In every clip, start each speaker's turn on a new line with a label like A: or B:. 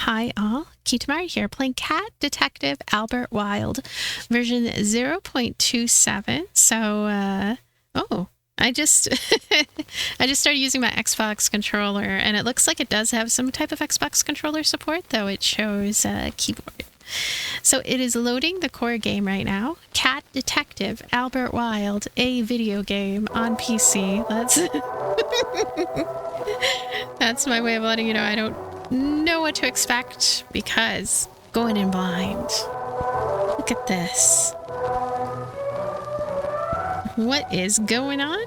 A: Hi all, Kitamari here, playing Cat Detective Albert Wilde, version 0.27. So, I just I just started using my Xbox controller, and it looks like it does have some type of Xbox controller support, though it shows keyboard. So it is loading the core game right now. Cat Detective Albert Wilde, a video game on PC. That's my way of letting you know I don't know what to expect because going in blind. Look at this. What is going on?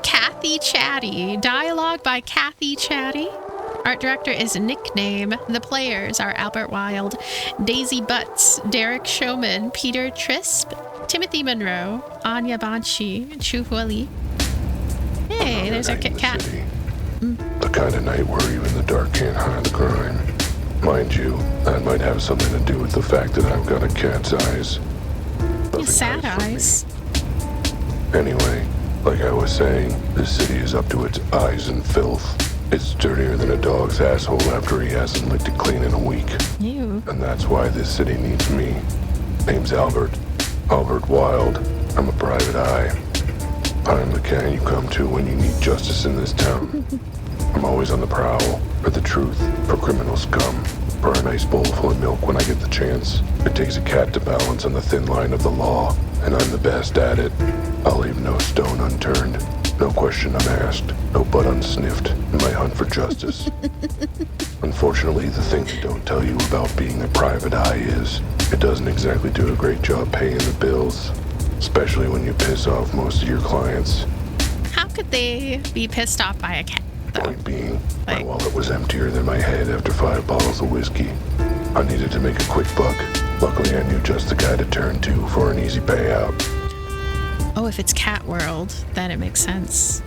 A: Kathy Chatty. Dialogue by Kathy Chatty. Art director is Nickname. The players are Albert Wilde, Daisy Butts, Derek Showman, Peter Trisp, Timothy Monroe, Anya Banshi, Chuhuali. Hey, there's our Kit Kat.
B: The kind of night where even the dark can't hide the crime. Mind you, that might have something to do with the fact that I've got a cat's eyes.
A: Sad eyes.
B: Anyway, like I was saying, this city is up to its eyes in filth. It's dirtier than a dog's asshole after he hasn't licked it clean in a week.
A: Ew.
B: And that's why this city needs me. Name's Albert Wilde. I'm a private eye. I'm the cat you come to when you need justice in this town. I'm always on the prowl, for the truth, for criminal scum, for a nice bowl full of milk when I get the chance. It takes a cat to balance on the thin line of the law, and I'm the best at it. I'll leave no stone unturned, no question unasked, no butt unsniffed in my hunt for justice. Unfortunately, the thing they don't tell you about being a private eye is it doesn't exactly do a great job paying the bills. Especially when you piss off most of your clients.
A: How could they be pissed off by a cat, though?
B: Point being, my wallet was emptier than my head after 5 bottles of whiskey. I needed to make a quick buck. Luckily, I knew just the guy to turn to for an easy payout.
A: Oh, if it's Cat World, then it makes sense.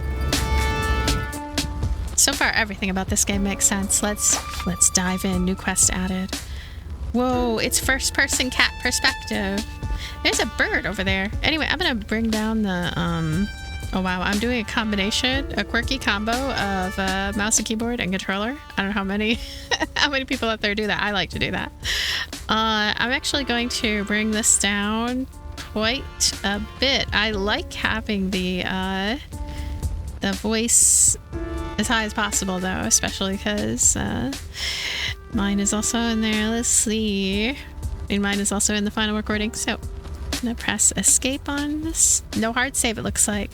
A: So far, everything about this game makes sense. Let's dive in. New quest added. Whoa, it's first-person cat perspective. There's a bird over there. Anyway, I'm gonna bring down the, oh wow, I'm doing a quirky combo of mouse and keyboard and controller. I don't know how many, how many people out there do that. I like to do that. I'm actually going to bring this down quite a bit. I like having the voice as high as possible though, especially because, mine is also in there. Let's see. And mine is also in the final recording, so I'm gonna press escape on this. No hard save, it looks like.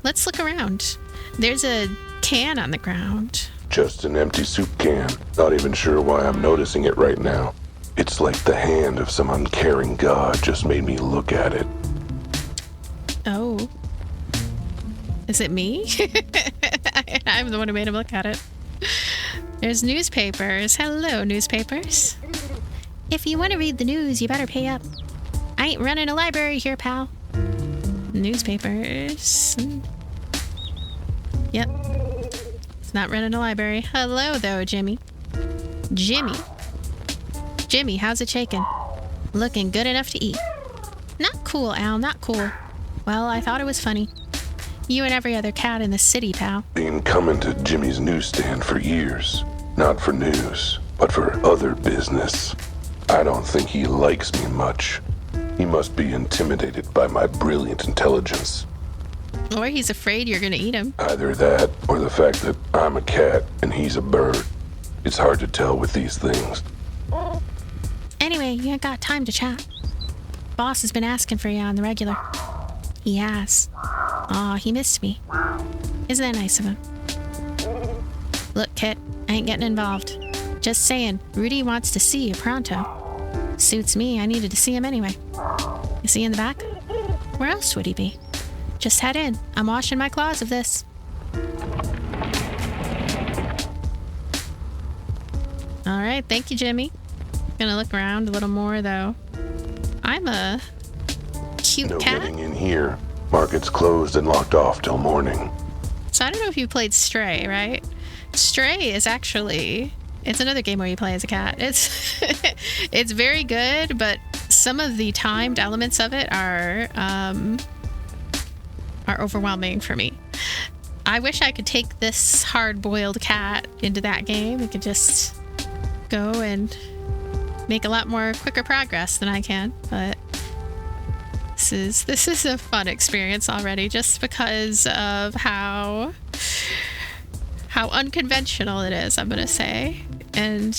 A: Let's look around. There's a can on the ground.
B: Just an empty soup can. Not even sure why I'm noticing it right now. It's like the hand of some uncaring god just made me look at it.
A: Oh. Is it me? I'm the one who made him look at it. There's newspapers. Hello, newspapers. If you want to read the news, you better pay up. I ain't running a library here, pal. Newspapers. Yep. It's not running a library. Hello, though, Jimmy. Jimmy, how's it shaking? Looking good enough to eat. Not cool, Al, not cool. Well, I thought it was funny. You and every other cat in the city, pal.
B: Been coming to Jimmy's newsstand for years. Not for news, but for other business. I don't think he likes me much. He must be intimidated by my brilliant intelligence.
A: Or he's afraid you're gonna eat him.
B: Either that, or the fact that I'm a cat and he's a bird. It's hard to tell with these things.
A: Anyway, you ain't got time to chat. Boss has been asking for you on the regular. He has. Aw, he missed me. Isn't that nice of him? Look, Kit, I ain't getting involved. Just saying, Rudy wants to see you pronto. Suits me, I needed to see him anyway. Is he in the back? Where else would he be? Just head in. I'm washing my claws of this. Alright, thank you, Jimmy. Gonna look around a little more, though. I'm a cute
B: No
A: cat.
B: getting in here. Market's closed and locked off till morning.
A: So I don't know if you played Stray, right? Stray is actually... It's another game where you play as a cat. It's it's very good, but some of the timed elements of it are overwhelming for me. I wish I could take this hard-boiled cat into that game. It could just go and make a lot more quicker progress than I can, but this is a fun experience already, just because of how unconventional it is, I'm gonna say. And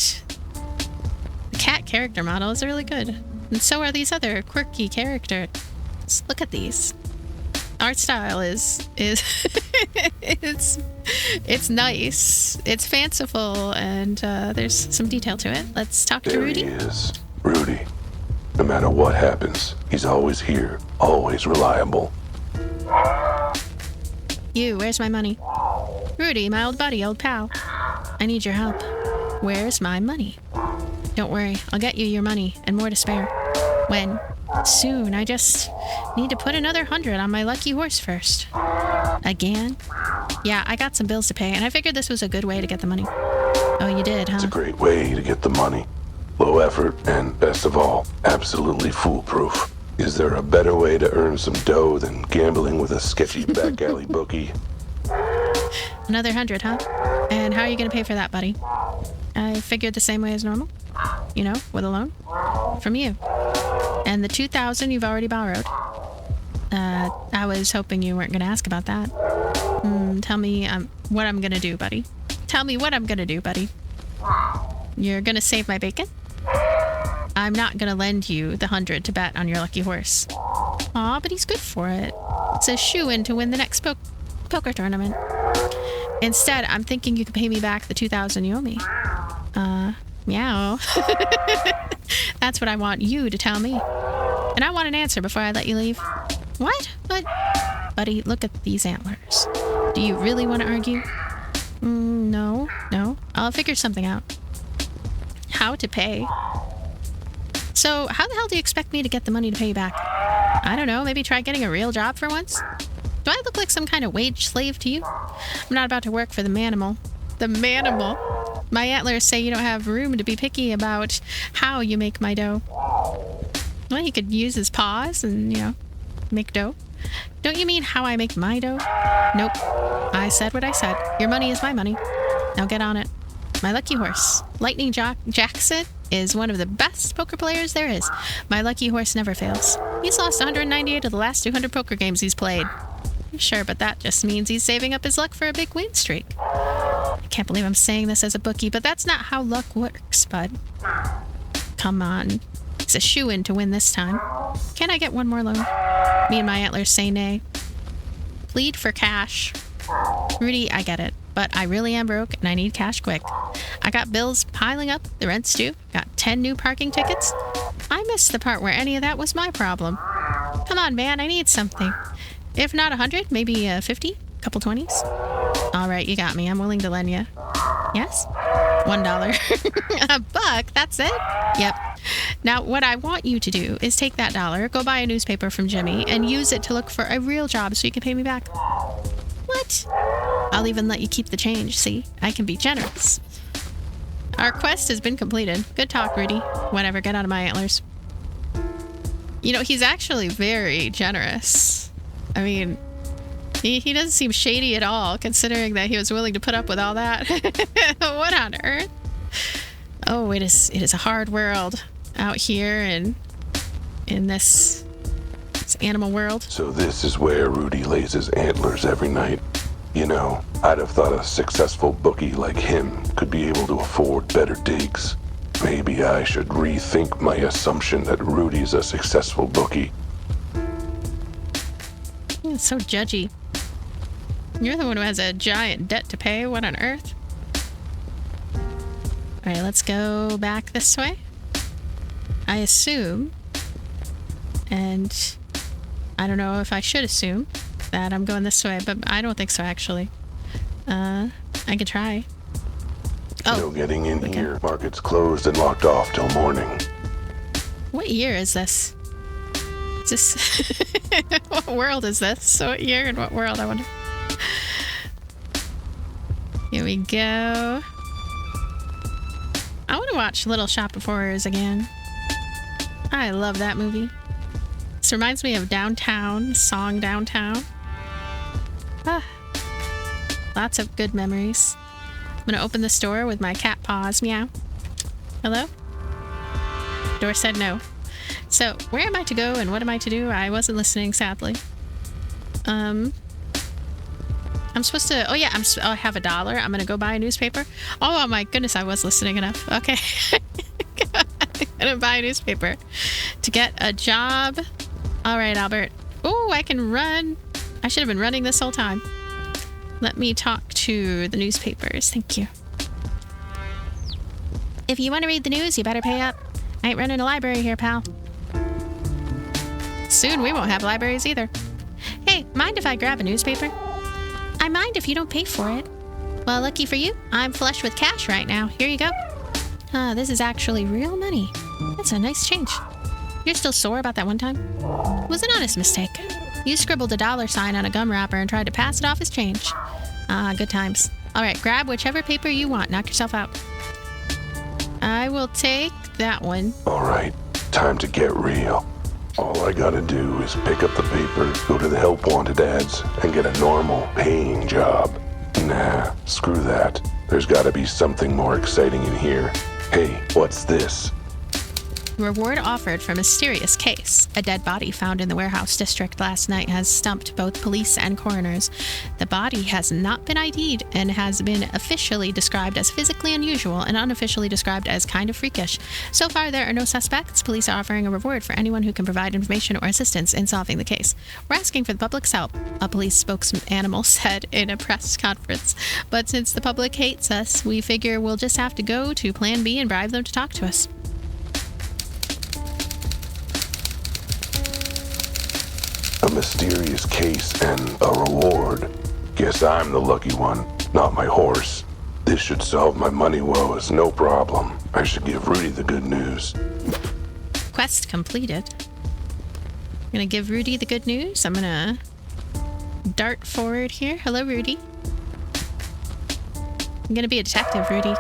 A: the cat character model is really good, and so are these other quirky characters. Look at these. Art style is it's nice, it's fanciful, and there's some detail to it. Let's talk to Rudy.
B: There he is, Rudy. No matter what happens, he's always here, always reliable.
A: You, where's my money? Rudy, my old buddy, old pal. I need your help. Where's my money? Don't worry, I'll get you your money, and more to spare. When? Soon. I just need to put another 100 on my lucky horse first. Again? Yeah, I got some bills to pay, and I figured this was a good way to get the money. Oh, you did, huh?
B: It's a great way to get the money. Low effort, and best of all, absolutely foolproof. Is there a better way to earn some dough than gambling with a sketchy back alley bookie?
A: Another 100, huh? And how are you gonna pay for that, buddy? I figured the same way as normal. You know, with a loan. From you. And the 2,000 you've already borrowed. I was hoping you weren't gonna ask about that. Tell me what I'm gonna do, buddy. Tell me what I'm gonna do, buddy. You're gonna save my bacon? I'm not gonna lend you the 100 to bet on your lucky horse. Aw, but he's good for it. It's a shoo-in to win the next poker tournament. Instead, I'm thinking you can pay me back the 2,000 you owe me. Meow. That's what I want you to tell me. And I want an answer before I let you leave. What? But, buddy, look at these antlers. Do you really want to argue? No. I'll figure something out. How to pay? So, how the hell do you expect me to get the money to pay you back? I don't know, maybe try getting a real job for once? Do I look like some kind of wage slave to you? I'm not about to work for the manimal. The manimal? My antlers say you don't have room to be picky about how you make my dough. Well, he could use his paws and, make dough. Don't you mean how I make my dough? Nope. I said what I said. Your money is my money. Now get on it. My lucky horse, Lightning Jackson, is one of the best poker players there is. My lucky horse never fails. He's lost 198 of the last 200 poker games he's played. Sure, but that just means he's saving up his luck for a big win streak. I can't believe I'm saying this as a bookie, but that's not how luck works, bud. Come on. It's a shoo-in to win this time. Can I get one more loan? Me and my antlers say nay. Plead for cash. Rudy, I get it, but I really am broke and I need cash quick. I got bills piling up, the rent's due, got 10 new parking tickets. I missed the part where any of that was my problem. Come on, man, I need something. If not 100, maybe 50, couple 20s. All right, you got me. I'm willing to lend you. Yes? $1. A buck, that's it? Yep. Now, what I want you to do is take that dollar, go buy a newspaper from Jimmy, and use it to look for a real job so you can pay me back. What? I'll even let you keep the change, see? I can be generous. Our quest has been completed. Good talk, Rudy. Whatever, get out of my antlers. You know, he's actually very generous. I mean, he doesn't seem shady at all, considering that he was willing to put up with all that. What on earth? Oh, it is a hard world out here in this animal world.
B: So this is where Rudy lays his antlers every night. You know, I'd have thought a successful bookie like him could be able to afford better digs. Maybe I should rethink my assumption that Rudy's a successful bookie.
A: It's so judgy. You're the one who has a giant debt to pay. What on earth? Alright, let's go back this way. I assume, and I don't know if I should assume, that I'm going this way, but I don't think so, actually. I could try. Oh.
B: No getting in here. Market's closed and locked off till morning.
A: What year is this? Is this... What world is this? What year and what world, I wonder? Here we go. I want to watch Little Shop of Horrors again. I love that movie. This reminds me of Downtown, song Downtown. Ah. Lots of good memories. I'm gonna open this door with my cat paws. Meow. Hello? Door said no. So, where am I to go and what am I to do? I wasn't listening, sadly. I'm supposed to... Oh, yeah, I have $1. I'm gonna go buy a newspaper. Oh, my goodness, I was listening enough. Okay. I'm gonna buy a newspaper to get a job. All right, Albert. Oh, I can run. I should have been running this whole time. Let me talk to the newspapers. Thank you. If you want to read the news, you better pay up. I ain't running a library here, pal. Soon we won't have libraries either. Hey, mind if I grab a newspaper? I mind if you don't pay for it. Well, lucky for you, I'm flush with cash right now. Here you go. This is actually real money. That's a nice change. You're still sore about that one time? It was an honest mistake. You scribbled a $sign on a gum wrapper and tried to pass it off as change. Good times. All right, grab whichever paper you want. Knock yourself out. I will take that one.
B: All right, time to get real. All I gotta do is pick up the paper, go to the help wanted ads, and get a normal, paying job. Nah, screw that. There's gotta be something more exciting in here. Hey, what's this?
A: Reward offered for mysterious case. A dead body found in the warehouse district last night has stumped both police and coroners. The body has not been ID'd and has been officially described as physically unusual and unofficially described as kind of freakish. So far, there are no suspects. Police are offering a reward for anyone who can provide information or assistance in solving the case. We're asking for the public's help, a police spokesman said in a press conference. But since the public hates us, we figure we'll just have to go to Plan B and bribe them to talk to us.
B: A mysterious case and a reward. Guess I'm the lucky one, not my horse. This should solve my money woes, no problem. I should give Rudy the good news.
A: Quest completed. I'm gonna give Rudy the good news. I'm gonna dart forward here. Hello, Rudy. I'm gonna be a detective, Rudy.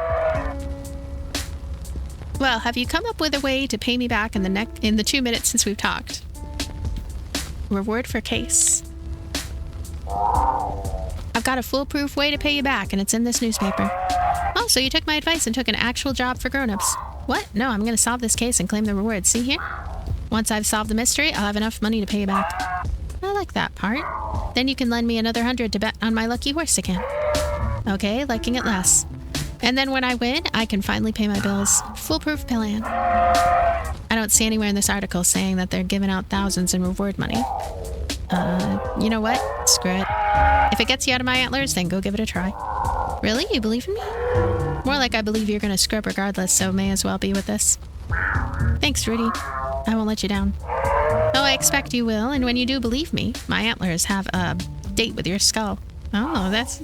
A: Well, have you come up with a way to pay me back in the 2 minutes since we've talked? Reward for case. I've got a foolproof way to pay you back, and it's in this newspaper. Oh, so you took my advice and took an actual job for grown-ups. What? No, I'm going to solve this case and claim the reward. See here? Once I've solved the mystery, I'll have enough money to pay you back. I like that part. Then you can lend me another 100 to bet on my lucky horse again. Okay, liking it less. And then when I win, I can finally pay my bills. Foolproof plan. I don't see anywhere in this article saying that they're giving out thousands in reward money. You know what? Screw it. If it gets you out of my antlers, then go give it a try. Really? You believe in me? More like I believe you're gonna scrub regardless, so may as well be with this. Thanks, Rudy. I won't let you down. Oh, I expect you will, and when you do believe me, my antlers have a date with your skull. Oh, that's...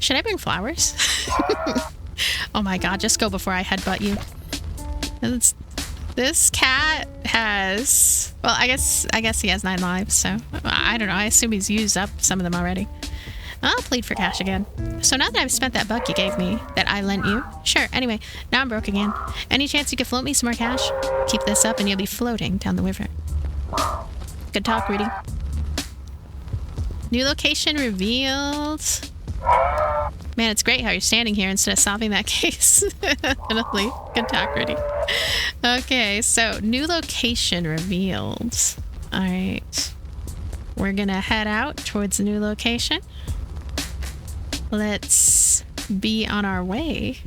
A: Should I bring flowers? Oh my god, just go before I headbutt you. This cat has... Well, I guess he has 9 lives, so... I don't know, I assume he's used up some of them already. I'll plead for cash again. So now that I've spent that buck you gave me, that I lent you... Sure, anyway, now I'm broke again. Any chance you could float me some more cash? Keep this up and you'll be floating down the river. Good talk, Rudy. New location revealed... Man, it's great how you're standing here instead of solving that case. Definitely. Good talk, Rudy. Okay, so new location revealed. All right. We're gonna head out towards the new location. Let's be on our way.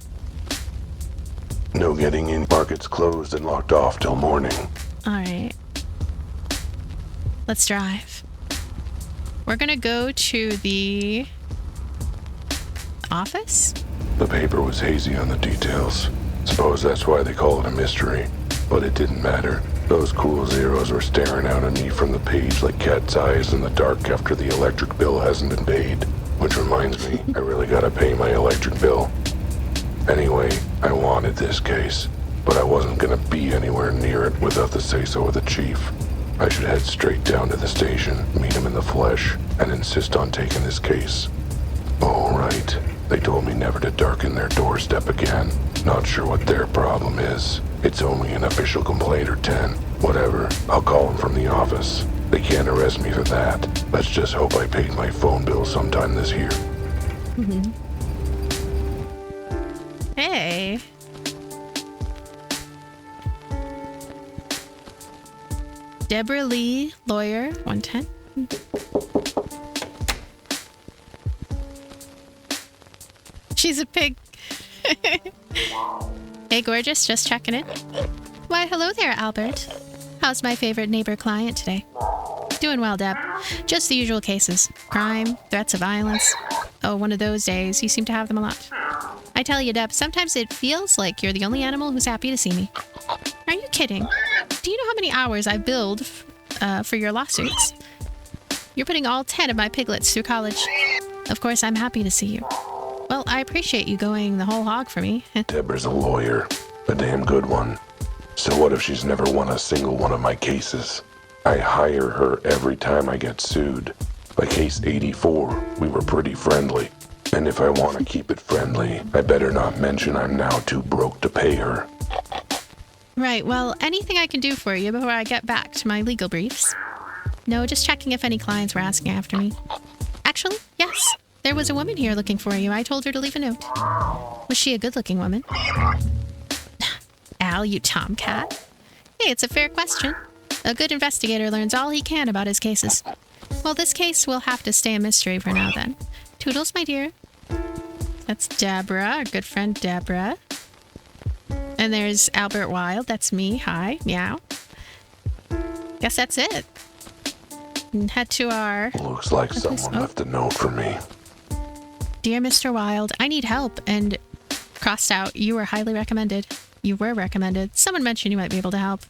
B: No getting in. Market's closed and locked off till morning.
A: All right. Let's drive. We're gonna go to the... office?
B: The paper was hazy on the details. Suppose that's why they call it a mystery. But it didn't matter. Those cool zeros were staring out at me from the page like cat's eyes in the dark after the electric bill hasn't been paid. Which reminds me, I really gotta pay my electric bill. Anyway, I wanted this case, but I wasn't gonna be anywhere near it without the say-so of the chief. I should head straight down to the station, meet him in the flesh, and insist on taking this case. All right. They told me never to darken their doorstep again. Not sure what their problem is. It's only an official complaint or 10. Whatever. I'll call them from the office. They can't arrest me for that. Let's just hope I paid my phone bill sometime this year.
A: Hey. Deborah Lee, lawyer, 110. She's a pig. Hey, gorgeous, just checking in. Why, hello there, Albert. How's my favorite neighbor client today? Doing well, Deb. Just the usual cases. Crime, threats of violence. Oh, one of those days. You seem to have them a lot. I tell you, Deb, sometimes it feels like you're the only animal who's happy to see me. Are you kidding? Do you know how many hours I billed for your lawsuits? You're putting all 10 of my piglets through college. Of course, I'm happy to see you. Well, I appreciate you going the whole hog for me.
B: Deborah's a lawyer. A damn good one. So what if she's never won a single one of my cases? I hire her every time I get sued. By case 84, we were pretty friendly. And if I want to keep it friendly, I better not mention I'm now too broke to pay her.
A: Right, well, anything I can do for you before I get back to my legal briefs? No, just checking if any clients were asking after me. Actually, yes. There was a woman here looking for you. I told her to leave a note. Was she a good-looking woman? Al, you tomcat. Hey, it's a fair question. A good investigator learns all he can about his cases. Well, this case will have to stay a mystery for now, then. Toodles, my dear. That's Deborah, our good friend Deborah. And there's Albert Wilde. That's me. Hi. Meow. Guess that's it. And head to our...
B: Looks like someone left a note for me.
A: Dear Mr. Wilde, I need help, and crossed out, you were highly recommended. You were recommended. Someone mentioned you might be able to help.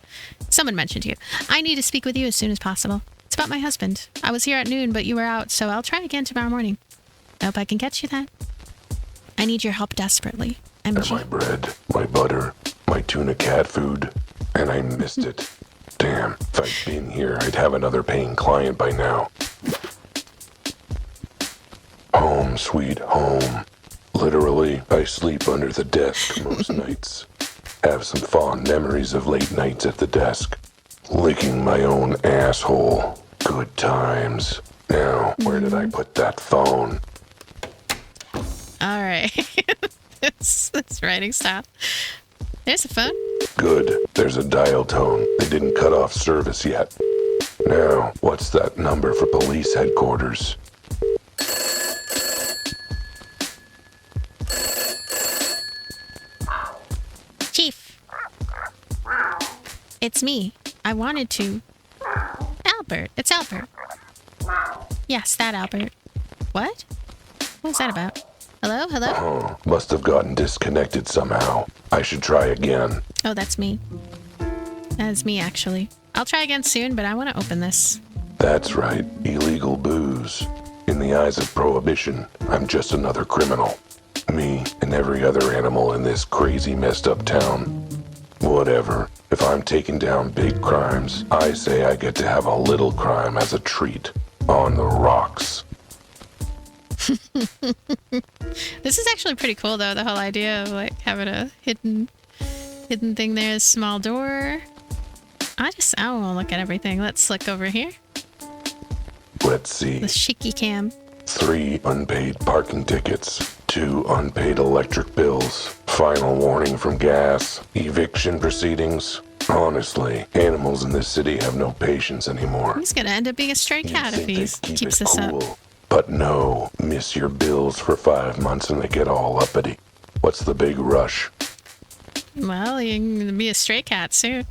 A: Someone mentioned you. I need to speak with you as soon as possible. It's about my husband. I was here at noon, but you were out, so I'll try again tomorrow morning. I hope I can catch you then. I need your help desperately.
B: And my bread, my butter, my tuna cat food, and I missed it. Damn, if I'd been here, I'd have another paying client by now. Home, sweet home. Literally, I sleep under the desk most nights. Have some fond memories of late nights at the desk. Licking my own asshole. Good times. Now, where did I put that phone?
A: All right. This writing style. There's a phone.
B: Good. There's a dial tone. They didn't cut off service yet. Now, what's that number for police headquarters?
A: Chief. It's me. I wanted to... Albert. It's Albert. Yes, that Albert. What? What was that about? Hello? Hello?
B: Oh, must have gotten disconnected somehow. I should try again.
A: Oh, that's me. That is me, actually. I'll try again soon, but I want to open this.
B: That's right. Illegal booze. In the eyes of prohibition, I'm just another criminal. Me and every other animal in this crazy messed up town. Whatever. If I'm taking down big crimes, I say I get to have a little crime as a treat. On the rocks.
A: This is actually pretty cool, though, the whole idea of, like, having a hidden thing there, a small door. I want to look at everything. Let's look over here.
B: Let's see.
A: The shaky cam.
B: 3 unpaid parking tickets. 2 unpaid electric bills. Final warning from gas. Eviction proceedings. Honestly, animals in this city have no patience anymore.
A: He's gonna end up being a stray cat if he keeps this up.
B: But no, miss your bills for 5 months and they get all uppity. What's the big rush?
A: Well, you're gonna be a stray cat soon.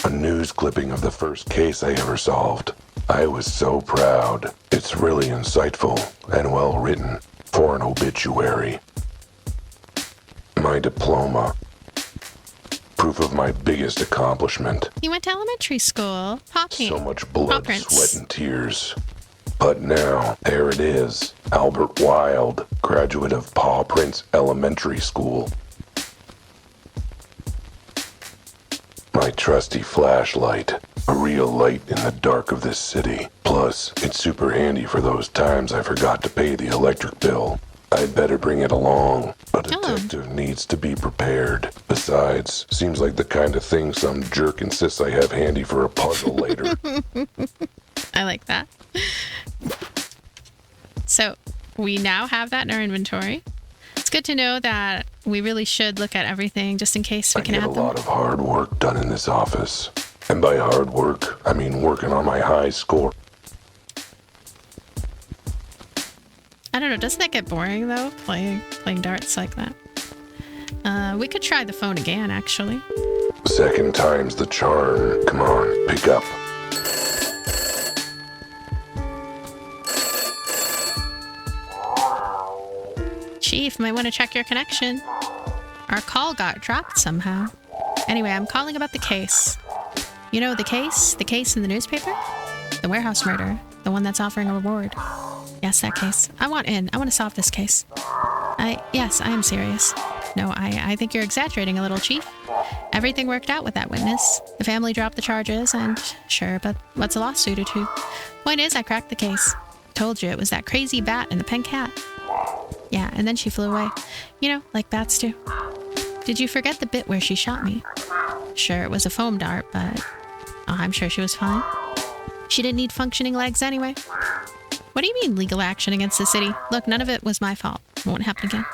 B: A news clipping of the first case I ever solved. I was so proud. It's really insightful and well written for an obituary. My diploma. Proof of my biggest accomplishment.
A: You went to elementary school.
B: So much blood, sweat, and tears. But now, there it is. Albert Wilde, graduate of Paw Prince Elementary School. My trusty flashlight. A real light in the dark of this city. Plus, it's super handy for those times I forgot to pay the electric bill. I'd better bring it along. A detective needs to be prepared. Besides, seems like the kind of thing some jerk insists I have handy for a puzzle later.
A: I like that. So, we now have that in our inventory. It's good to know that we really should look at everything just in case we can add them.
B: I get a lot of hard work done in this office. And by hard work, I mean working on my high score.
A: I don't know, doesn't that get boring though, playing darts like that? We could try the phone again, actually.
B: Second time's the charm. Come on, pick up.
A: Chief, might want to check your connection. Our call got dropped somehow. Anyway, I'm calling about the case. You know the case? The case in the newspaper? The warehouse murder. The one that's offering a reward. Yes, that case. I want in. I want to solve this case. Yes, I am serious. No, I think you're exaggerating a little, Chief. Everything worked out with that witness. The family dropped the charges, and sure, but what's a lawsuit or two? Point is, I cracked the case. Told you, it was that crazy bat and the pink cat. Yeah, and then she flew away. You know, like bats do. Did you forget the bit where she shot me? Sure, it was a foam dart, but I'm sure she was fine. She didn't need functioning legs anyway. What do you mean, legal action against the city? Look, none of it was my fault. It won't happen again.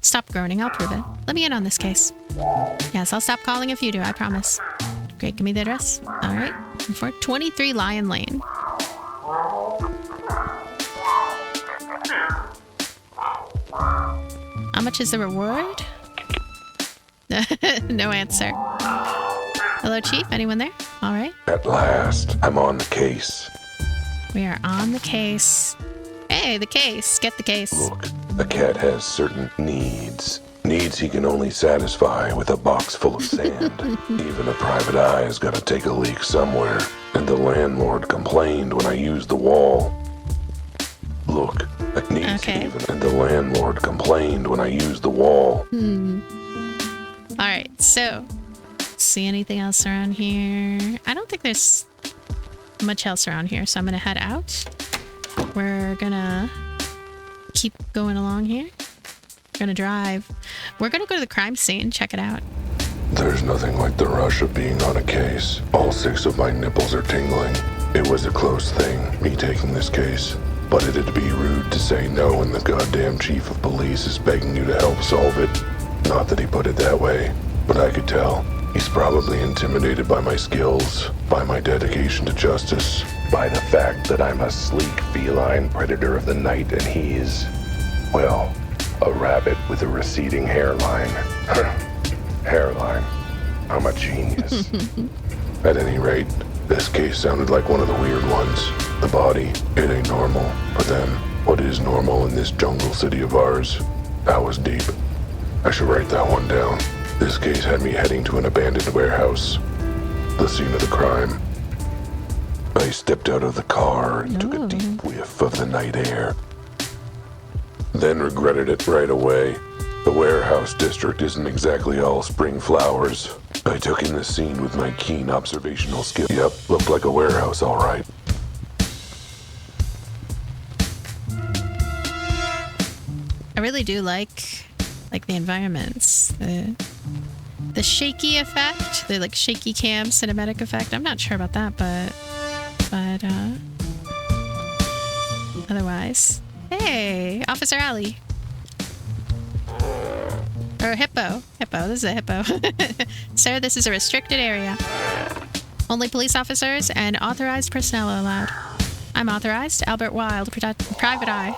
A: Stop groaning, I'll prove it. Let me in on this case. Yes, I'll stop calling if you do, I promise. Great, give me the address. Alright, 423 Lion Lane. How much is the reward? No answer. Hello, Chief? Anyone there? Alright.
B: At last, I'm on the case.
A: We are on the case. Hey, the case. Get the case.
B: Look, a cat has certain needs. Needs he can only satisfy with a box full of sand. Even a private eye has got to take a leak somewhere. And the landlord complained when I used the wall. Look, it needs even. And the landlord complained when I used the wall.
A: Alright, so... See anything else around here? I don't think there's much else around here, so I'm gonna head out. We're gonna keep going along here. We're gonna drive. We're gonna go to the crime scene, check it out.
B: There's nothing like the rush of being on a case. All 6 of my nipples are tingling. It was a close thing, me taking this case. But it'd be rude to say no when the goddamn chief of police is begging you to help solve it. Not that he put it that way, but I could tell. He's probably intimidated by my skills, by my dedication to justice, by the fact that I'm a sleek feline predator of the night and he's, well, a rabbit with a receding hairline. Hairline. I'm a genius. At any rate, this case sounded like one of the weird ones. The body, it ain't normal. But then, what is normal in this jungle city of ours? That was deep. I should write that one down. This case had me heading to an abandoned warehouse. The scene of the crime. I stepped out of the car and took a deep whiff of the night air. Then regretted it right away. The warehouse district isn't exactly all spring flowers. I took in the scene with my keen observational skill. Yep, looked like a warehouse, all right.
A: I really do like the environments. The shaky effect, the like shaky cam cinematic effect. I'm not sure about that, but otherwise. Hey, Officer Alley. Or Hippo. Hippo, this is a hippo. Sir, this is a restricted area. Only police officers and authorized personnel are allowed. I'm authorized, Albert Wilde, private eye.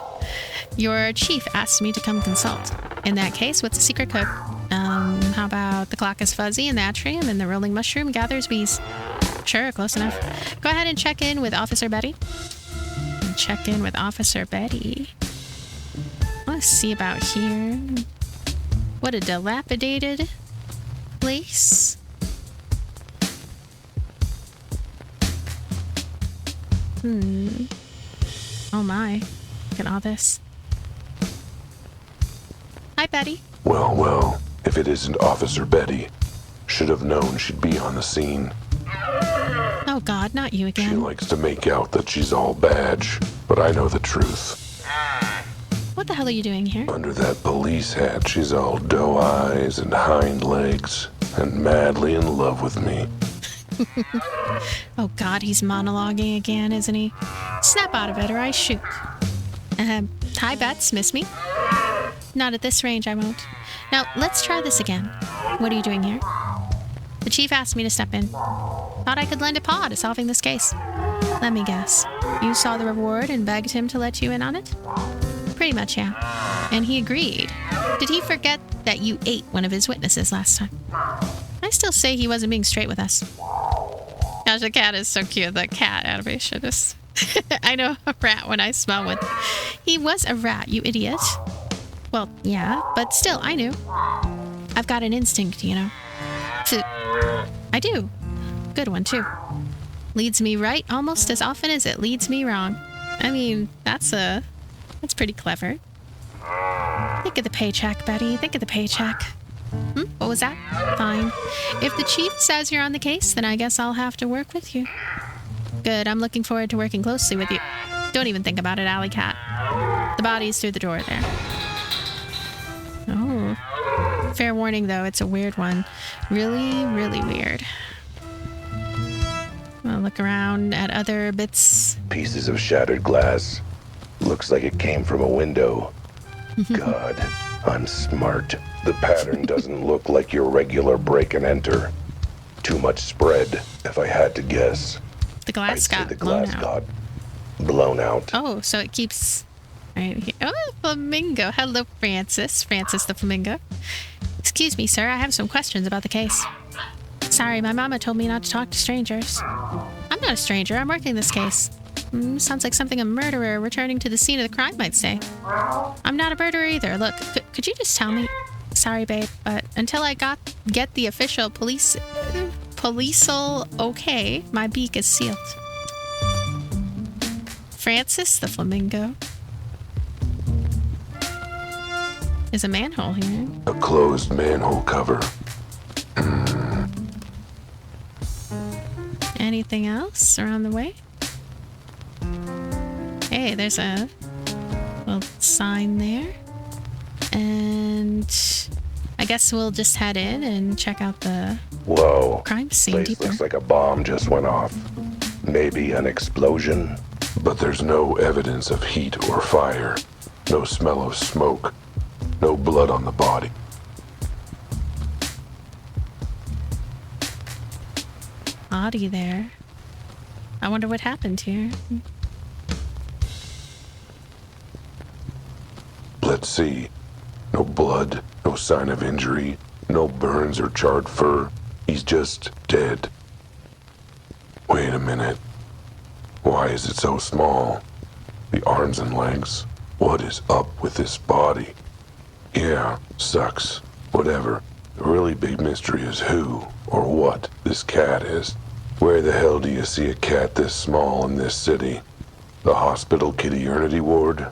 A: Your chief asked me to come consult. In that case, what's the secret code? How about the clock is fuzzy in the atrium and the rolling mushroom gathers bees? Sure, close enough. Go ahead and check in with Officer Betty. Check in with Officer Betty. Let's see about here. What a dilapidated place. Oh my. Look at all this. Hi, Betty.
B: Well, if it isn't Officer Betty. Should have known she'd be on the scene.
A: Oh God, not you again.
B: She likes to make out that she's all badge, but I know the truth.
A: What the hell are you doing here?
B: Under that police hat, she's all doe eyes and hind legs, and madly in love with me.
A: Oh God, he's monologuing again, isn't he? Snap out of it or I shoot. High bets, miss me? Not at this range, I won't. Now, let's try this again. What are you doing here? The chief asked me to step in. Thought I could lend a paw to solving this case. Let me guess. You saw the reward and begged him to let you in on it? Pretty much, yeah. And he agreed. Did he forget that you ate one of his witnesses last time? I still say he wasn't being straight with us. Gosh, the cat is so cute. The cat animation is... I know a rat when I smell one. He was a rat, you idiot. Well, yeah, but still, I knew. I've got an instinct, you know. I do. Good one, too. Leads me right almost as often as it leads me wrong. I mean, that's pretty clever. Think of the paycheck, Betty. Think of the paycheck. What was that? Fine. If the chief says you're on the case, then I guess I'll have to work with you. Good. I'm looking forward to working closely with you. Don't even think about it, Alley Cat. The body's through the door there. Oh. Fair warning, though. It's a weird one. Really, really weird. I'll look around at other bits.
B: Pieces of shattered glass. Looks like it came from a window. God, I'm smart. The pattern doesn't look like your regular break and enter. Too much spread, if I had to guess.
A: The glass got
B: blown out.
A: Oh, so it keeps... Right here. Oh, flamingo. Hello, Francis. Francis the flamingo. Excuse me, sir. I have some questions about the case. Sorry, my mama told me not to talk to strangers. I'm not a stranger. I'm working this case. Sounds like something a murderer returning to the scene of the crime might say. I'm not a murderer either. Look, could you just tell me? Sorry, babe, but until I get the official policeal okay, my beak is sealed. Francis the flamingo. There's a manhole here.
B: A closed manhole cover.
A: Anything else around the way? Hey, there's a little sign there. And I guess we'll just head in and check out the crime scene
B: Place
A: deeper.
B: Looks like a bomb just went off. Maybe an explosion. But there's no evidence of heat or fire. No smell of smoke. No blood on the body.
A: Body there. I wonder what happened here.
B: Let's see. No blood, no sign of injury, no burns or charred fur. He's just dead. Wait a minute. Why is it so small? The arms and legs. What is up with this body? Yeah, sucks. Whatever. The really big mystery is who or what this cat is. Where the hell do you see a cat this small in this city? The hospital kitty-ernity ward?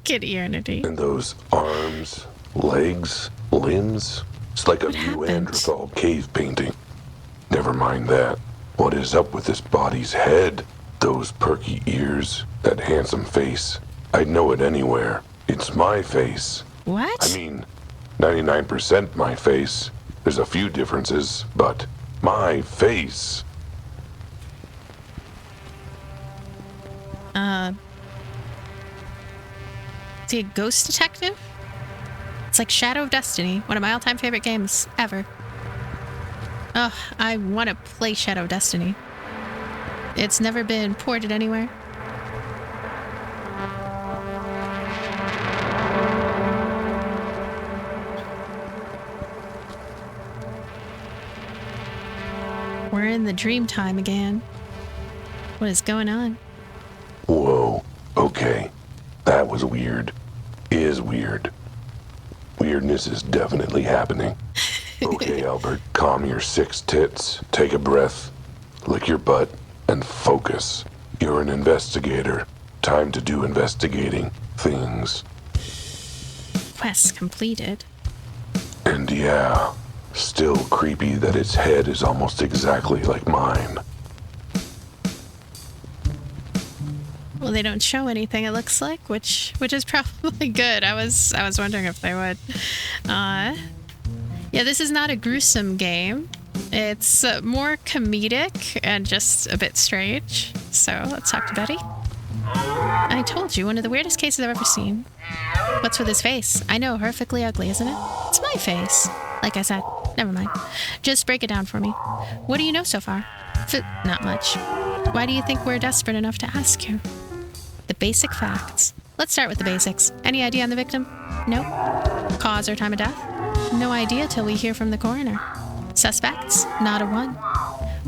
A: Kitty-ernity.
B: And those arms, legs, limbs? It's like a Neanderthal cave painting. Never mind that. What is up with this body's head? Those perky ears, that handsome face. I'd know it anywhere. It's my face.
A: What?
B: I mean, 99% my face. There's a few differences, but my face.
A: Is he a ghost detective? It's like Shadow of Destiny, one of my all-time favorite games ever. Oh, I want to play Shadow of Destiny. It's never been ported anywhere. We're in the dream time again. What is going on?
B: Whoa, okay. That was weird. Is weird. Weirdness is definitely happening. Okay, Albert, calm your 6 tits. Take a breath. Lick your butt. And focus. You're an investigator. Time to do investigating things.
A: Quest completed.
B: And yeah, still creepy that its head is almost exactly like mine.
A: Well, they don't show anything, it looks like, which is probably good. I was wondering if they would. Yeah, this is not a gruesome game. It's more comedic and just a bit strange. So let's talk to Betty. I told you, one of the weirdest cases I've ever seen. What's with his face? I know, horrifically ugly, isn't it? It's my face. Like I said, never mind. Just break it down for me. What do you know so far? Not much. Why do you think we're desperate enough to ask you? The basic facts. Let's start with the basics. Any idea on the victim? No. Cause or time of death? No idea till we hear from the coroner. Suspects? Not a one.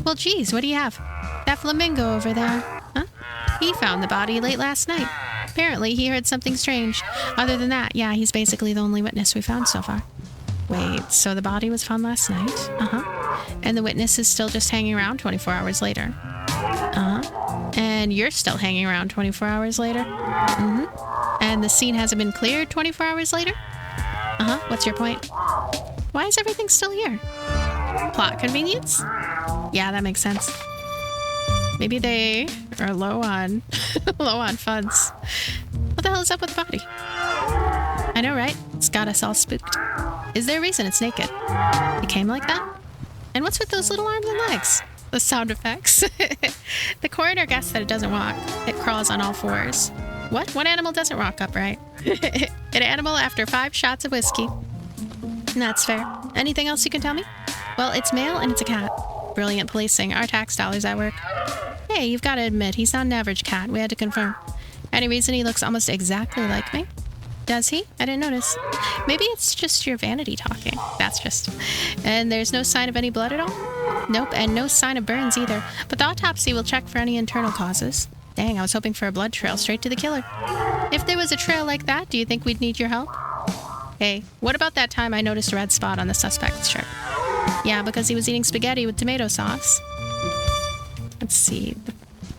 A: Well, geez, what do you have? That flamingo over there. Huh? He found the body late last night. Apparently, he heard something strange. Other than that, yeah, he's basically the only witness we found so far. Wait, so the body was found last night? Uh-huh. And the witness is still just hanging around 24 hours later? Uh-huh. And you're still hanging around 24 hours later? Mm-hmm. And the scene hasn't been cleared 24 hours later? Uh-huh. What's your point? Why is everything still here? Plot convenience? Yeah, that makes sense. Maybe they are low on low on funds. What the hell is up with the body? I know, right? It's got us all spooked. Is there a reason it's naked? It came like that? And what's with those little arms and legs? The sound effects. The coroner guessed that it doesn't walk. It crawls on all fours. What? What animal doesn't walk upright? An animal after 5 shots of whiskey. That's fair. Anything else you can tell me? Well, it's male and it's a cat. Brilliant policing. Our tax dollars at work. Hey, you've got to admit, he's not an average cat. We had to confirm. Any reason he looks almost exactly like me? Does he? I didn't notice. Maybe it's just your vanity talking. That's just... And there's no sign of any blood at all? Nope, and no sign of burns either. But the autopsy will check for any internal causes. Dang, I was hoping for a blood trail straight to the killer. If there was a trail like that, do you think we'd need your help? Hey, what about that time I noticed a red spot on the suspect's shirt? Yeah, because he was eating spaghetti with tomato sauce. Let's see.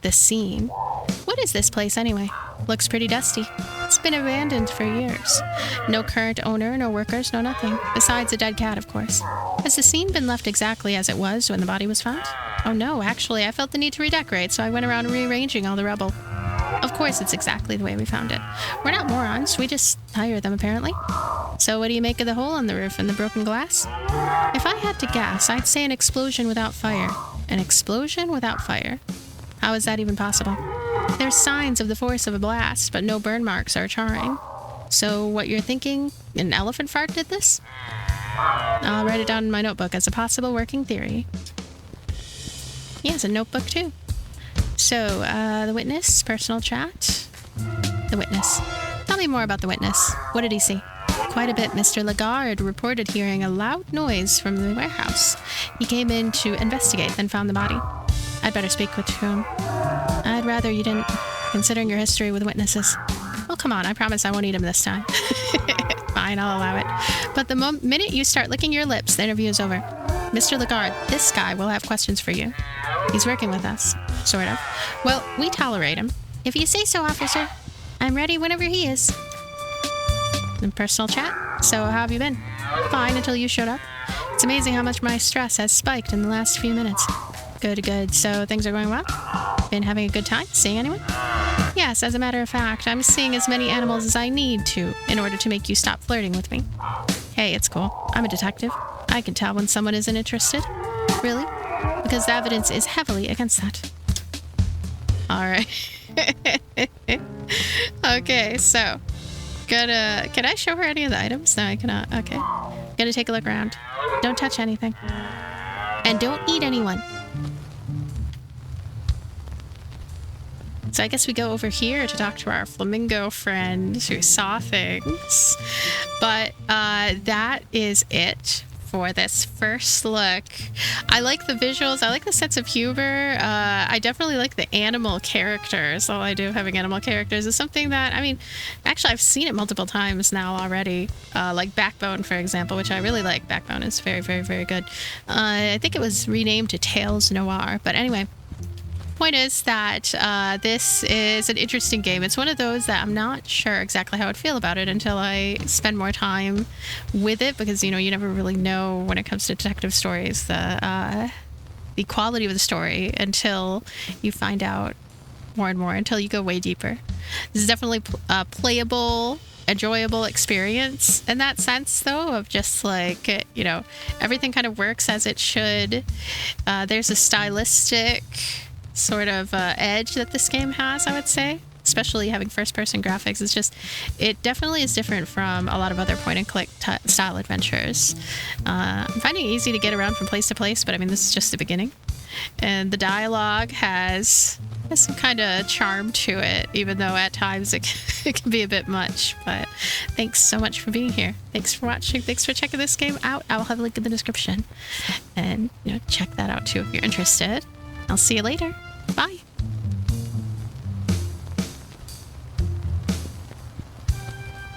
A: The scene. What is this place anyway? Looks pretty dusty. It's been abandoned for years. No current owner, no workers, no nothing. Besides a dead cat, of course. Has the scene been left exactly as it was when the body was found? Oh no, actually, I felt the need to redecorate, so I went around rearranging all the rubble. Of course, it's exactly the way we found it. We're not morons, we just hired them, apparently. So what do you make of the hole on the roof and the broken glass? If I had to guess, I'd say an explosion without fire. An explosion without fire? How is that even possible? There's signs of the force of a blast, but no burn marks or charring. So what you're thinking, an elephant fart did this? I'll write it down in my notebook as a possible working theory. He has a notebook too. So, the witness, personal chat. The witness. Tell me more about the witness. What did he see? Quite a bit. Mr. Lagarde reported hearing a loud noise from the warehouse. He came in to investigate, then found the body. I'd better speak with whom? I'd rather you didn't, considering your history with witnesses. Oh, come on. I promise I won't eat him this time. Fine, I'll allow it. But the minute you start licking your lips, the interview is over. Mr. Lagarde, this guy will have questions for you. He's working with us. Sort of. Well, we tolerate him. If you say so, officer. I'm ready whenever he is. In personal chat. So, how have you been? Fine until you showed up. It's amazing how much my stress has spiked in the last few minutes. Good, good. So, things are going well? Been having a good time? Seeing anyone? Yes, as a matter of fact, I'm seeing as many animals as I need to in order to make you stop flirting with me. Hey, it's cool. I'm a detective. I can tell when someone isn't interested. Really? Because the evidence is heavily against that. Alright. Okay, so. Can I show her any of the items? No, I cannot. Okay. Gonna take a look around. Don't touch anything. And don't eat anyone. So I guess we go over here to talk to our flamingo friend who saw things. But that is it for this first look. I like the visuals. I like the sense of humor. I definitely like the animal characters. All I do having animal characters is something that, I mean, actually I've seen it multiple times now already. Like Backbone, for example, which I really like. Backbone is very, very, very good. I think it was renamed to Tales Noir. But anyway, point is that this is an interesting game. It's one of those that I'm not sure exactly how I'd feel about it until I spend more time with it, because you know, you never really know when it comes to detective stories the quality of the story until you find out more and more, until you go way deeper. This is definitely a playable, enjoyable experience in that sense, though, of just like, you know, everything kind of works as it should. There's a stylistic sort of edge that this game has, I would say. especially having first-person graphics. It's just, it definitely is different from a lot of other point-and-click style adventures. I'm finding it easy to get around from place to place, but I mean, this is just the beginning. And the dialogue has some kind of charm to it, even though at times it can be a bit much. But thanks so much for being here. Thanks for watching. Thanks for checking this game out. I will have a link in the description. And check that out too if you're interested. I'll see you later. Bye.